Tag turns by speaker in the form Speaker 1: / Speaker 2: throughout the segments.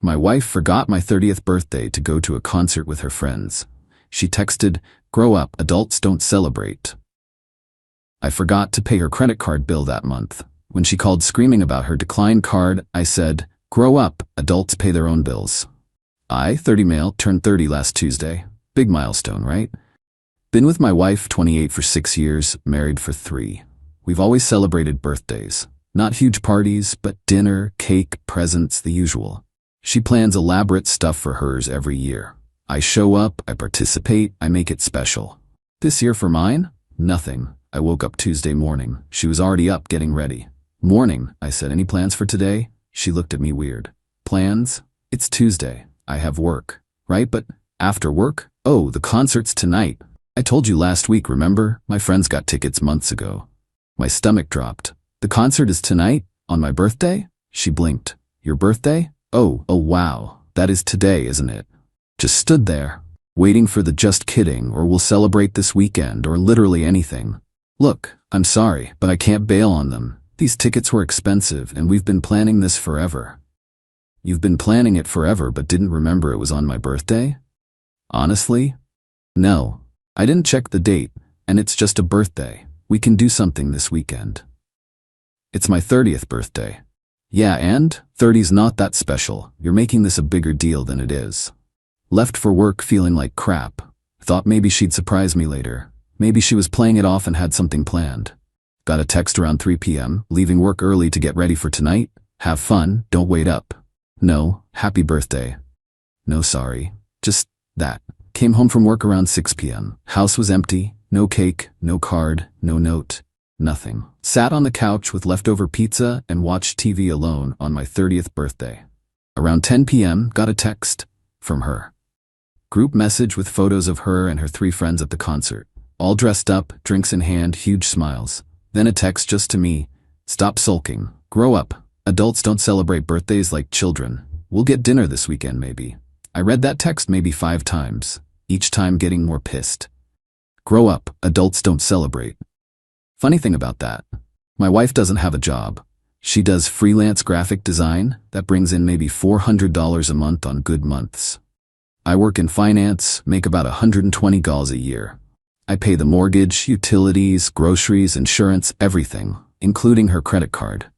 Speaker 1: My wife forgot my 30th birthday to go to a concert with her friends. She texted, "Grow up, adults don't celebrate." I forgot to pay her credit card bill that month. When she called screaming about her declined card, I said, "Grow up, adults pay their own bills." I, 30 male, turned 30 last Tuesday. Big milestone, right? Been with my wife, 28, for 6 years, married for 3. We've always celebrated birthdays. Not huge parties, but dinner, cake, presents, the usual. She plans elaborate stuff for hers every year. I show up, I participate, I make it special. This year for mine? Nothing. I woke up Tuesday morning. She was already up getting ready. "Morning," I said. "Any plans for today?" She looked at me weird. "Plans? It's Tuesday. I have work." "Right, but after work?" "Oh, the concert's tonight. I told you last week, remember? My friends got tickets months ago." My stomach dropped. "The concert is tonight? On my birthday?" She blinked. "Your birthday? Oh wow. That is today, isn't it?" Just stood there, waiting for the "just kidding" or "we'll celebrate this weekend" or literally anything. "Look, I'm sorry, but I can't bail on them. These tickets were expensive and we've been planning this forever." "You've been planning it forever but didn't remember it was on my birthday?" "Honestly? No. I didn't check the date, and it's just a birthday. We can do something this weekend." "It's my 30th birthday." "Yeah, and 30's not that special. You're making this a bigger deal than it is." Left for work feeling like crap. Thought maybe she'd surprise me later. Maybe she was playing it off and had something planned. Got a text around 3 p.m, leaving work early to get ready for tonight. "Have fun, don't wait up." No, "Happy birthday." No, sorry. Just that. Came home from work around 6 p.m. House was empty. No cake, no card, no note. Nothing. Sat on the couch with leftover pizza and watched TV alone on my 30th birthday. Around 10 p.m, got a text from her. Group message with photos of her and her 3 friends at the concert. All dressed up, drinks in hand, huge smiles. Then a text just to me. "Stop sulking. Grow up. Adults don't celebrate birthdays like children. We'll get dinner this weekend maybe." I read that text maybe 5 times, each time getting more pissed. Grow up. Adults don't celebrate. Funny thing about that, my wife doesn't have a job. She does freelance graphic design that brings in maybe $400 a month on good months. I work in finance, make about $120 a year. I pay the mortgage, utilities, groceries, insurance, everything, including her credit card.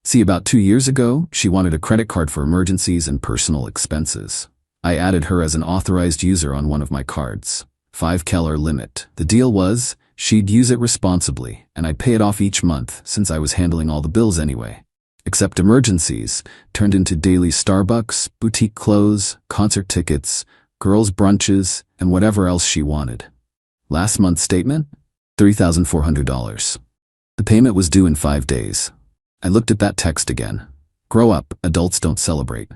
Speaker 1: See, about 2 years ago, she wanted a credit card for emergencies and personal expenses. I added her as an authorized user on one of my cards. $5 limit. The deal was, she'd use it responsibly, and I'd pay it off each month since I was handling all the bills anyway. Except emergencies turned into daily Starbucks, boutique clothes, concert tickets, girls' brunches, and whatever else she wanted. Last month's statement? $3,400. The payment was due in 5 days. I looked at that text again. Grow up, adults don't celebrate.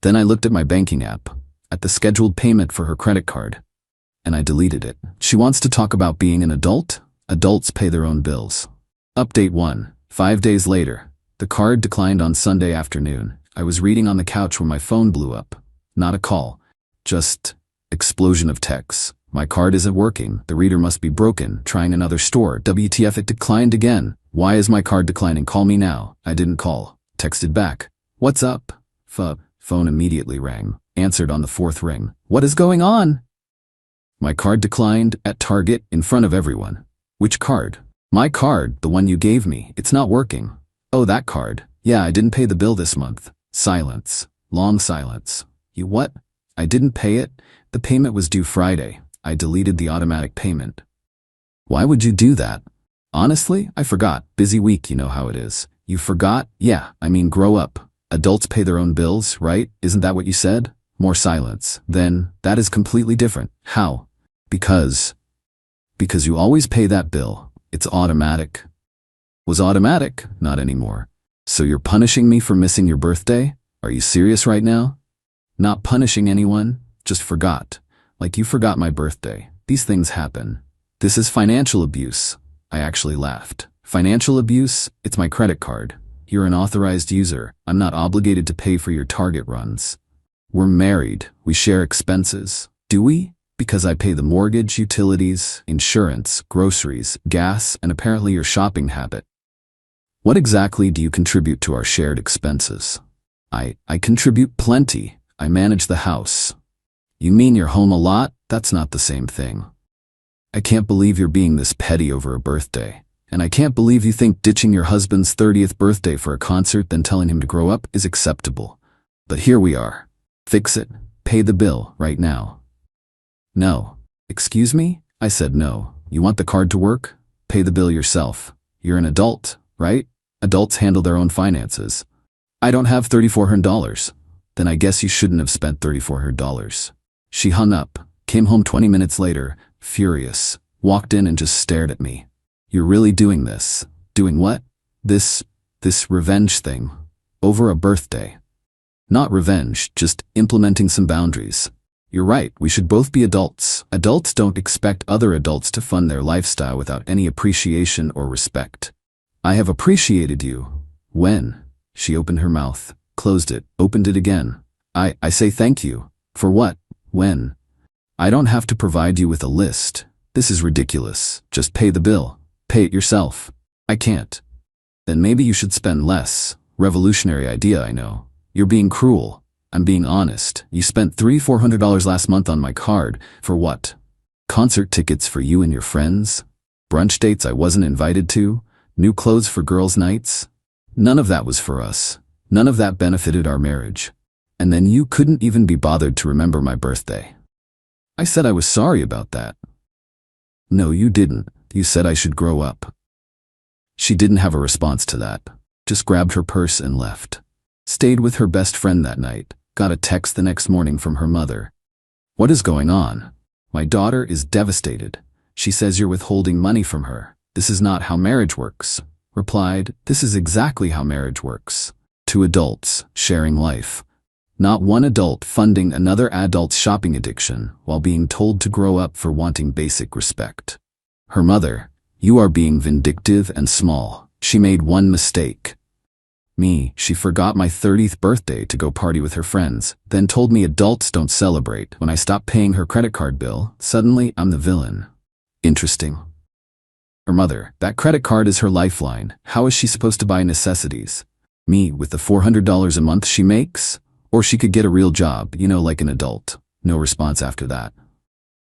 Speaker 1: Then I looked at my banking app, at the scheduled payment for her credit card, and I deleted it. She wants to talk about being an adult? Adults pay their own bills. Update 1. 5 days later. The card declined on Sunday afternoon. I was reading on the couch when my phone blew up. Not a call. Just explosion of texts. My card isn't working. The reader must be broken. Trying another store. WTF, it declined again. Why is my card declining? Call me now. I didn't call. Texted back. What's up? Phone immediately rang. Answered on the 4th ring. What is going on? My card declined at Target in front of everyone. Which card? My card, the one you gave me. It's not working. Oh, that card. Yeah, I didn't pay the bill this month. Silence. Long silence. You what? I didn't pay it? The payment was due Friday. I deleted the automatic payment. Why would you do that? Honestly, I forgot. Busy week, you know how it is. You forgot? Yeah, I mean grow up. Adults pay their own bills, right? Isn't that what you said? More silence. Then, that is completely different. How? Because you always pay that bill. It's automatic. Was automatic? Not anymore. So you're punishing me for missing your birthday? Are you serious right now? Not punishing anyone, just forgot. Like you forgot my birthday. These things happen. This is financial abuse. I actually laughed. Financial abuse? It's my credit card. You're an authorized user. I'm not obligated to pay for your Target runs. We're married. We share expenses. Do we? Because I pay the mortgage, utilities, insurance, groceries, gas, and apparently your shopping habit. What exactly do you contribute to our shared expenses? I contribute plenty. I manage the house. You mean you're home a lot? That's not the same thing. I can't believe you're being this petty over a birthday. And I can't believe you think ditching your husband's 30th birthday for a concert then telling him to grow up is acceptable. But here we are. Fix it. Pay the bill right now. No. Excuse me? I said no. You want the card to work? Pay the bill yourself. You're an adult, right? Adults handle their own finances. I don't have $3,400. Then I guess you shouldn't have spent $3,400. She hung up, came home 20 minutes later, furious, walked in and just stared at me. You're really doing this? Doing what? This revenge thing. Over a birthday. Not revenge, just implementing some boundaries. You're right, we should both be adults. Adults don't expect other adults to fund their lifestyle without any appreciation or respect. I have appreciated you. When? She opened her mouth, closed it, opened it again. I say thank you. For what? When? I don't have to provide you with a list. This is ridiculous. Just pay the bill. Pay it yourself. I can't. Then maybe you should spend less. Revolutionary idea, I know. You're being cruel. I'm being honest. You spent $300-400 last month on my card. For what? Concert tickets for you and your friends? Brunch dates I wasn't invited to? New clothes for girls' nights? None of that was for us. None of that benefited our marriage. And then you couldn't even be bothered to remember my birthday. I said I was sorry about that. No, you didn't. You said I should grow up. She didn't have a response to that. Just grabbed her purse and left. Stayed with her best friend that night. Got a text the next morning from her mother. What is going on? My daughter is devastated. She says you're withholding money from her. This is not how marriage works. Replied, this is exactly how marriage works. Two adults sharing life. Not one adult funding another adult's shopping addiction while being told to grow up for wanting basic respect. Her mother, you are being vindictive and small. She made one mistake. Me, she forgot my 30th birthday to go party with her friends, then told me adults don't celebrate. When I stopped paying her credit card bill, suddenly I'm the villain. Interesting. Her mother, that credit card is her lifeline. How is she supposed to buy necessities? Me, with the $400 a month she makes? Or she could get a real job, like an adult. No response after that.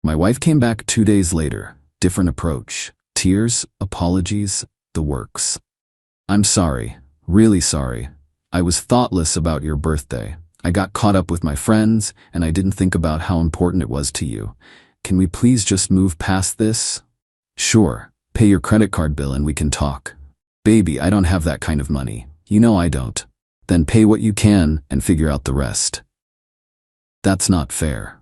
Speaker 1: My wife came back 2 days later. Different approach. Tears, apologies, the works. I'm sorry. Really sorry. I was thoughtless about your birthday. I got caught up with my friends, and I didn't think about how important it was to you. Can we please just move past this? Sure. Pay your credit card bill and we can talk. Baby, I don't have that kind of money. You know I don't. Then pay what you can and figure out the rest. That's not fair.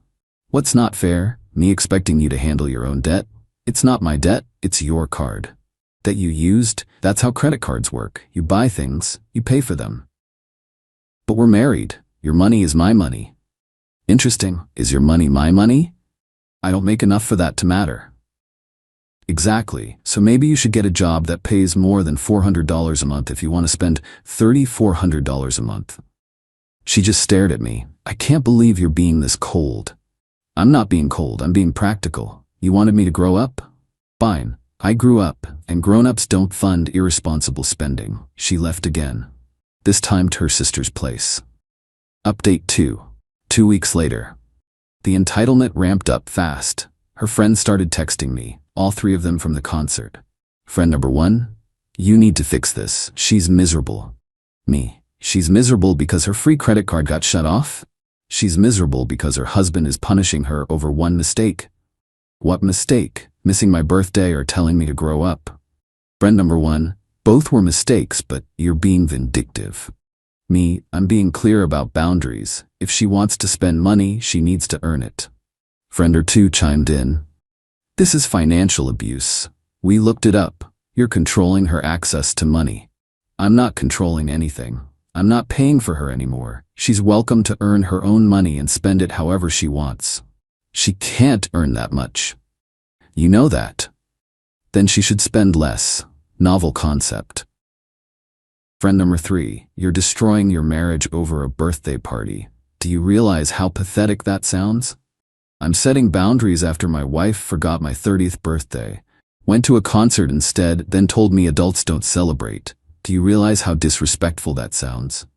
Speaker 1: What's not fair? Me expecting you to handle your own debt? It's not my debt, it's your card. That you used, that's how credit cards work. You buy things, you pay for them. But we're married. Your money is my money. Interesting. Is your money my money? I don't make enough for that to matter. Exactly. So maybe you should get a job that pays more than $400 a month if you want to spend $3,400 a month. She just stared at me. I can't believe you're being this cold. I'm not being cold, I'm being practical. You wanted me to grow up? Fine. I grew up, and grown-ups don't fund irresponsible spending. She left again. This time to her sister's place. Update 2. 2 weeks later. The entitlement ramped up fast. Her friends started texting me, all 3 of them from the concert. Friend number 1, you need to fix this. She's miserable. Me, she's miserable because her free credit card got shut off? She's miserable because her husband is punishing her over one mistake. What mistake? Missing my birthday or telling me to grow up? Friend number 1, both were mistakes, but you're being vindictive. Me, I'm being clear about boundaries. If she wants to spend money, she needs to earn it. Friend or 2 chimed in. This is financial abuse. We looked it up. You're controlling her access to money. I'm not controlling anything. I'm not paying for her anymore. She's welcome to earn her own money and spend it however she wants. She can't earn that much. You know that. Then she should spend less. Novel concept. Friend number 3, you're destroying your marriage over a birthday party. Do you realize how pathetic that sounds? I'm setting boundaries after my wife forgot my 30th birthday. Went to a concert instead, then told me adults don't celebrate. Do you realize how disrespectful that sounds?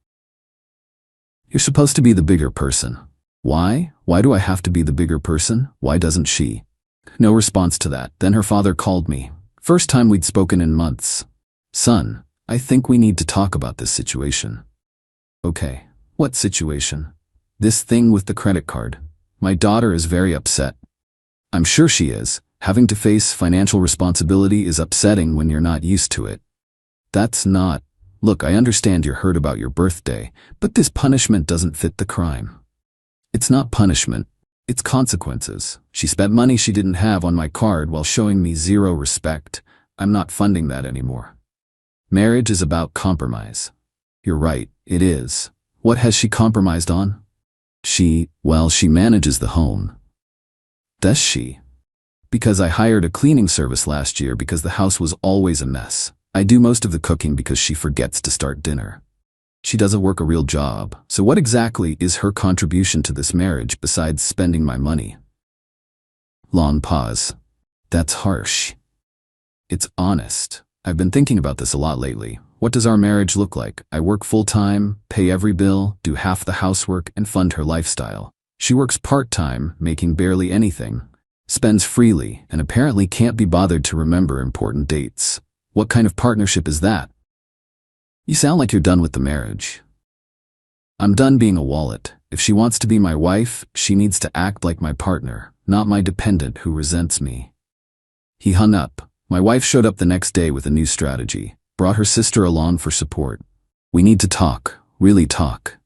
Speaker 1: You're supposed to be the bigger person. Why? Why do I have to be the bigger person? Why doesn't she? No response to that. Then her father called me. First time we'd spoken in months. Son, I think we need to talk about this situation. Okay. What situation? This thing with the credit card. My daughter is very upset. I'm sure she is. Having to face financial responsibility is upsetting when you're not used to it. That's not. Look, I understand you're hurt about your birthday, but this punishment doesn't fit the crime. It's not punishment. It's consequences. She spent money she didn't have on my card while showing me zero respect. I'm not funding that anymore. Marriage is about compromise. You're right, it is. What has she compromised on? She manages the home. Does she? Because I hired a cleaning service last year because the house was always a mess. I do most of the cooking because she forgets to start dinner. She doesn't work a real job, so what exactly is her contribution to this marriage besides spending my money? Long pause. That's harsh. It's honest. I've been thinking about this a lot lately. What does our marriage look like? I work full-time, pay every bill, do half the housework, and fund her lifestyle. She works part-time, making barely anything, spends freely, and apparently can't be bothered to remember important dates. What kind of partnership is that? You sound like you're done with the marriage. I'm done being a wallet. If she wants to be my wife, she needs to act like my partner, not my dependent who resents me. He hung up. My wife showed up the next day with a new strategy, brought her sister along for support. We need to talk, really talk.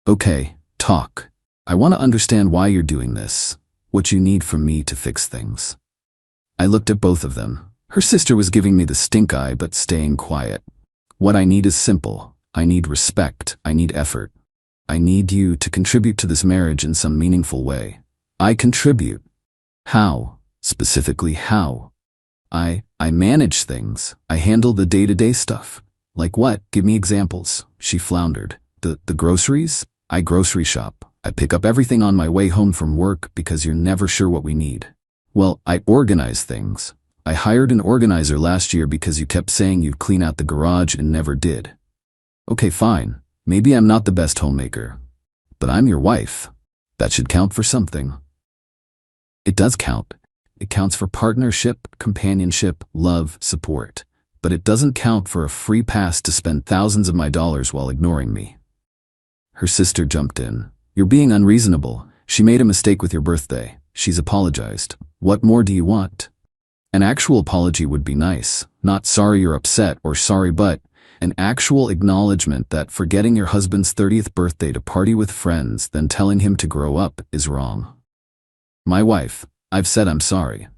Speaker 1: Okay, talk. I want to understand why you're doing this, what you need from me to fix things. I looked at both of them. Her sister was giving me the stink eye but staying quiet. What I need is simple. I need respect. I need effort. I need you to contribute to this marriage in some meaningful way. I contribute. How? Specifically how? I manage things. I handle the day-to-day stuff. Like what? Give me examples. She floundered. The groceries? I grocery shop. I pick up everything on my way home from work because you're never sure what we need. Well, I organize things. I hired an organizer last year because you kept saying you'd clean out the garage and never did. Okay, fine. Maybe I'm not the best homemaker. But I'm your wife. That should count for something. It does count. It counts for partnership, companionship, love, support. But it doesn't count for a free pass to spend thousands of my dollars while ignoring me. Her sister jumped in. You're being unreasonable. She made a mistake with your birthday. She's apologized. What more do you want? An actual apology would be nice. Not sorry you're upset or sorry but an actual acknowledgement that forgetting your husband's 30th birthday to party with friends, then telling him to grow up, is wrong. My wife, I've said I'm sorry.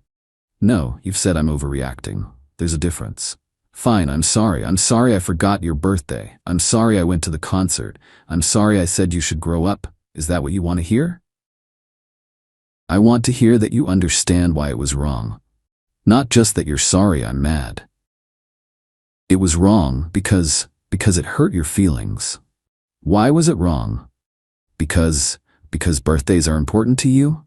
Speaker 1: No, you've said I'm overreacting. There's a difference. Fine, I'm sorry. I'm sorry I forgot your birthday. I'm sorry I went to the concert. I'm sorry I said you should grow up. Is that what you want to hear? I want to hear that you understand why it was wrong. Not just that you're sorry I'm mad. It was wrong because it hurt your feelings. Why was it wrong? Because birthdays are important to you?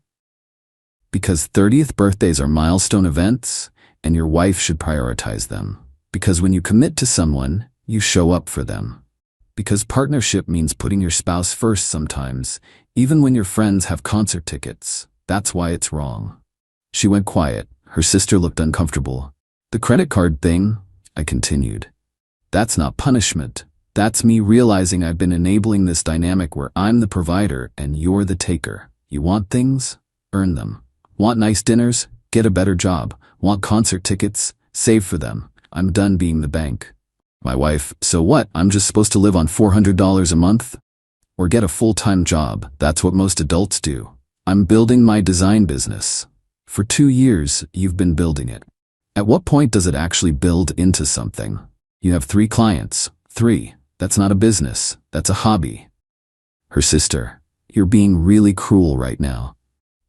Speaker 1: Because 30th birthdays are milestone events, and your wife should prioritize them. Because when you commit to someone, you show up for them. Because partnership means putting your spouse first sometimes, even when your friends have concert tickets. That's why it's wrong. She went quiet. Her sister looked uncomfortable. The credit card thing, I continued. That's not punishment. That's me realizing I've been enabling this dynamic where I'm the provider and you're the taker. You want things? Earn them. Want nice dinners? Get a better job. Want concert tickets? Save for them. I'm done being the bank. My wife, so what? I'm just supposed to live on $400 a month? Or get a full-time job. That's what most adults do. I'm building my design business. For 2 years, you've been building it. At what point does it actually build into something? You have 3 clients. 3. That's not a business. That's a hobby. Her sister, you're being really cruel right now.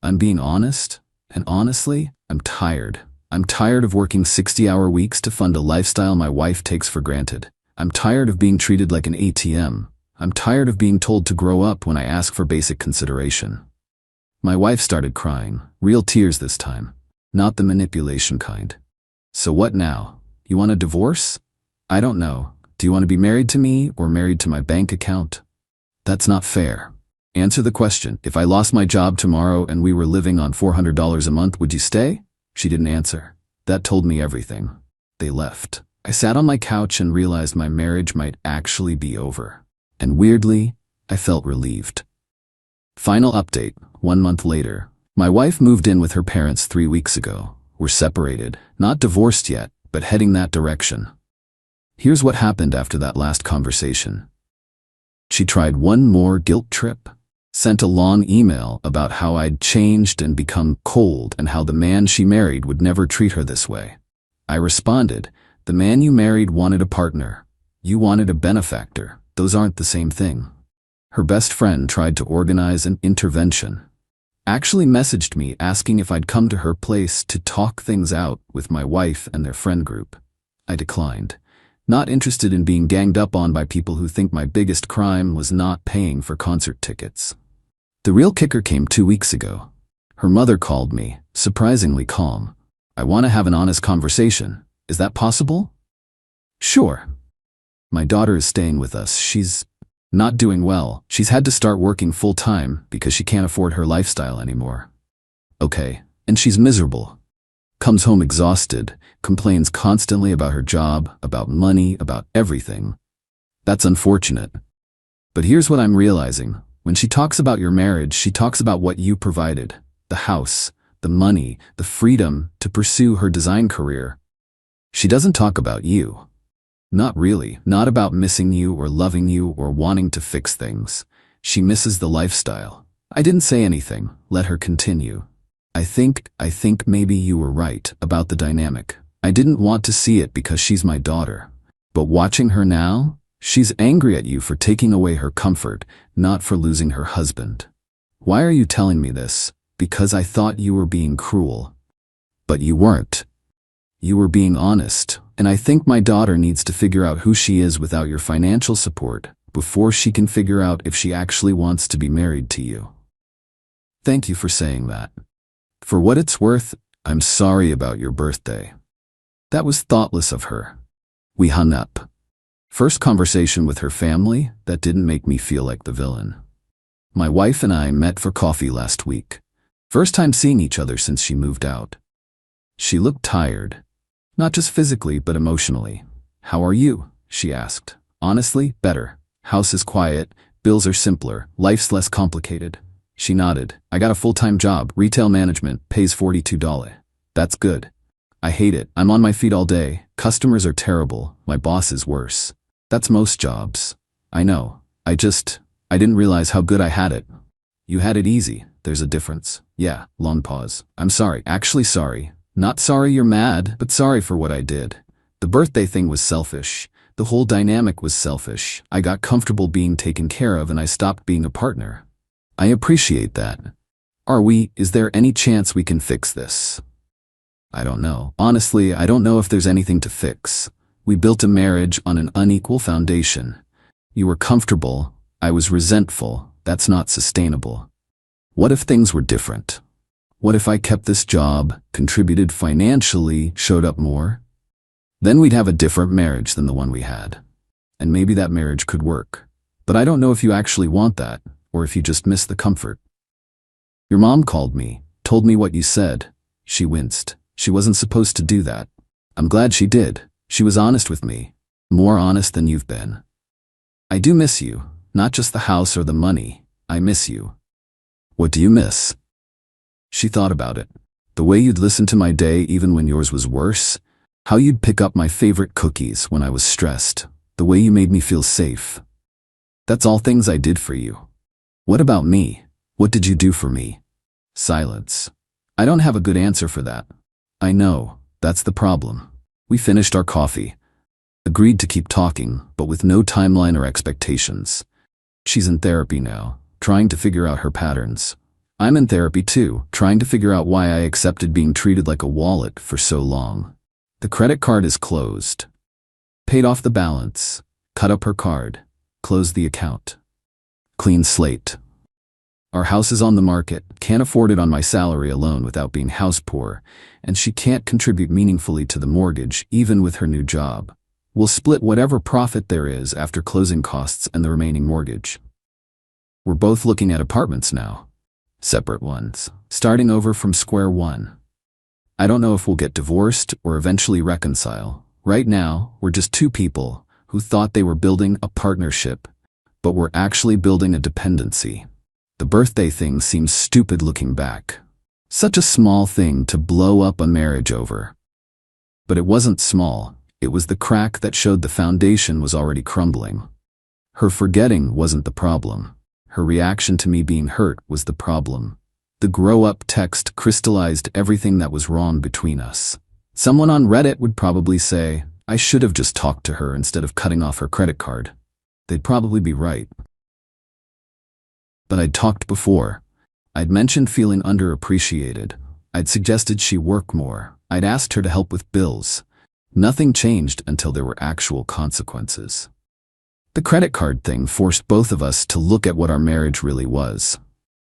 Speaker 1: I'm being honest, and honestly, I'm tired. I'm tired of working 60-hour weeks to fund a lifestyle my wife takes for granted. I'm tired of being treated like an ATM. I'm tired of being told to grow up when I ask for basic consideration. My wife started crying, real tears this time, not the manipulation kind. So what now? You want a divorce? I don't know. Do you want to be married to me or married to my bank account? That's not fair. Answer the question. If I lost my job tomorrow and we were living on $400 a month, would you stay? She didn't answer. That told me everything. They left. I sat on my couch and realized my marriage might actually be over. And weirdly, I felt relieved. Final update. 1 month later. My wife moved in with her parents 3 weeks ago. We're separated. Not divorced yet, but heading that direction. Here's what happened after that last conversation. She tried one more guilt trip. Sent a long email about how I'd changed and become cold and how the man she married would never treat her this way. I responded, the man you married wanted a partner. You wanted a benefactor. Those aren't the same thing. Her best friend tried to organize an intervention. Actually messaged me asking if I'd come to her place to talk things out with my wife and their friend group. I declined. Not interested in being ganged up on by people who think my biggest crime was not paying for concert tickets. The real kicker came 2 weeks ago. Her mother called me, surprisingly calm. I want to have an honest conversation. Is that possible? Sure. My daughter is staying with us. She's not doing well. She's had to start working full-time because she can't afford her lifestyle anymore. Okay, and she's miserable. Comes home exhausted, complains constantly about her job, about money, about everything. That's unfortunate. But here's what I'm realizing. When she talks about your marriage, she talks about what you provided. The house, the money, the freedom to pursue her design career. She doesn't talk about you. Not really. Not about missing you or loving you or wanting to fix things. She misses the lifestyle. I didn't say anything. Let her continue. I think maybe you were right about the dynamic. I didn't want to see it because she's my daughter. But watching her now, she's angry at you for taking away her comfort, not for losing her husband. Why are you telling me this? Because I thought you were being cruel. But you weren't. You were being honest, and I think my daughter needs to figure out who she is without your financial support before she can figure out if she actually wants to be married to you. Thank you for saying that. For what it's worth, I'm sorry about your birthday. That was thoughtless of her. We hung up. First conversation with her family, that didn't make me feel like the villain. My wife and I met for coffee last week. First time seeing each other since she moved out. She looked tired. Not just physically, but emotionally. How are you? She asked. Honestly, better. House is quiet, bills are simpler, life's less complicated. She nodded. I got a full-time job, retail management, pays $42. That's good. I hate it. I'm on my feet all day. Customers are terrible. My boss is worse. That's most jobs. I know. I didn't realize how good I had it. You had it easy. There's a difference. Yeah, long pause. I'm sorry. Actually sorry. Not sorry you're mad, but sorry for what I did. The birthday thing was selfish. The whole dynamic was selfish. I got comfortable being taken care of and I stopped being a partner. I appreciate that. Is there any chance we can fix this? I don't know. Honestly, I don't know if there's anything to fix. We built a marriage on an unequal foundation. You were comfortable. I was resentful. That's not sustainable. What if things were different? What if I kept this job, contributed financially, showed up more? Then we'd have a different marriage than the one we had. And maybe that marriage could work. But I don't know if you actually want that, or if you just miss the comfort. Your mom called me, told me what you said. She winced. She wasn't supposed to do that. I'm glad she did. She was honest with me. More honest than you've been. I do miss you. Not just the house or the money. I miss you. What do you miss? She thought about it. The way you'd listen to my day even when yours was worse. How you'd pick up my favorite cookies when I was stressed. The way you made me feel safe. That's all things I did for you. What about me? What did you do for me? Silence. I don't have a good answer for that. I know. That's the problem. We finished our coffee. Agreed to keep talking, but with no timeline or expectations. She's in therapy now, trying to figure out her patterns. I'm in therapy too, trying to figure out why I accepted being treated like a wallet for so long. The credit card is closed. Paid off the balance. Cut up her card. Closed the account. Clean slate. Our house is on the market, can't afford it on my salary alone without being house poor, and she can't contribute meaningfully to the mortgage even with her new job. We'll split whatever profit there is after closing costs and the remaining mortgage. We're both looking at apartments now. Separate ones. Starting over from square one. I don't know if we'll get divorced or eventually reconcile. Right now, we're just two people who thought they were building a partnership, but we're actually building a dependency. The birthday thing seems stupid looking back. Such a small thing to blow up a marriage over. But it wasn't small. It was the crack that showed the foundation was already crumbling. Her forgetting wasn't the problem. Her reaction to me being hurt was the problem. The grow-up text crystallized everything that was wrong between us. Someone on Reddit would probably say, I should have just talked to her instead of cutting off her credit card. They'd probably be right. But I'd talked before. I'd mentioned feeling underappreciated. I'd suggested she work more. I'd asked her to help with bills. Nothing changed until there were actual consequences. The credit card thing forced both of us to look at what our marriage really was.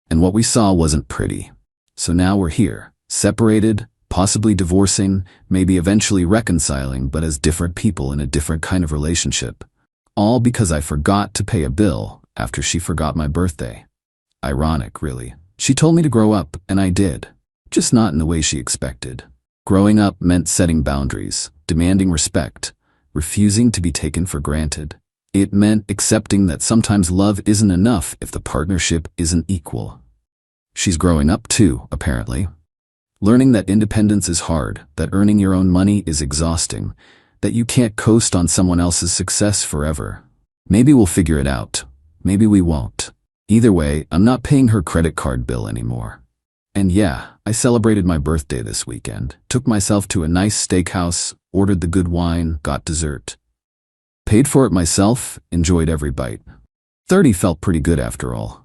Speaker 1: And what we saw wasn't pretty. So now we're here, separated, possibly divorcing, maybe eventually reconciling, but as different people in a different kind of relationship. All because I forgot to pay a bill after she forgot my birthday. Ironic, really. She told me to grow up, and I did. Just not in the way she expected. Growing up meant setting boundaries, demanding respect, refusing to be taken for granted. It meant accepting that sometimes love isn't enough if the partnership isn't equal. She's growing up too, apparently. Learning that independence is hard, that earning your own money is exhausting, that you can't coast on someone else's success forever. Maybe we'll figure it out. Maybe we won't. Either way, I'm not paying her credit card bill anymore. And yeah, I celebrated my birthday this weekend. Took myself to a nice steakhouse, ordered the good wine, got dessert. Paid for it myself, enjoyed every bite. 30 felt pretty good after all.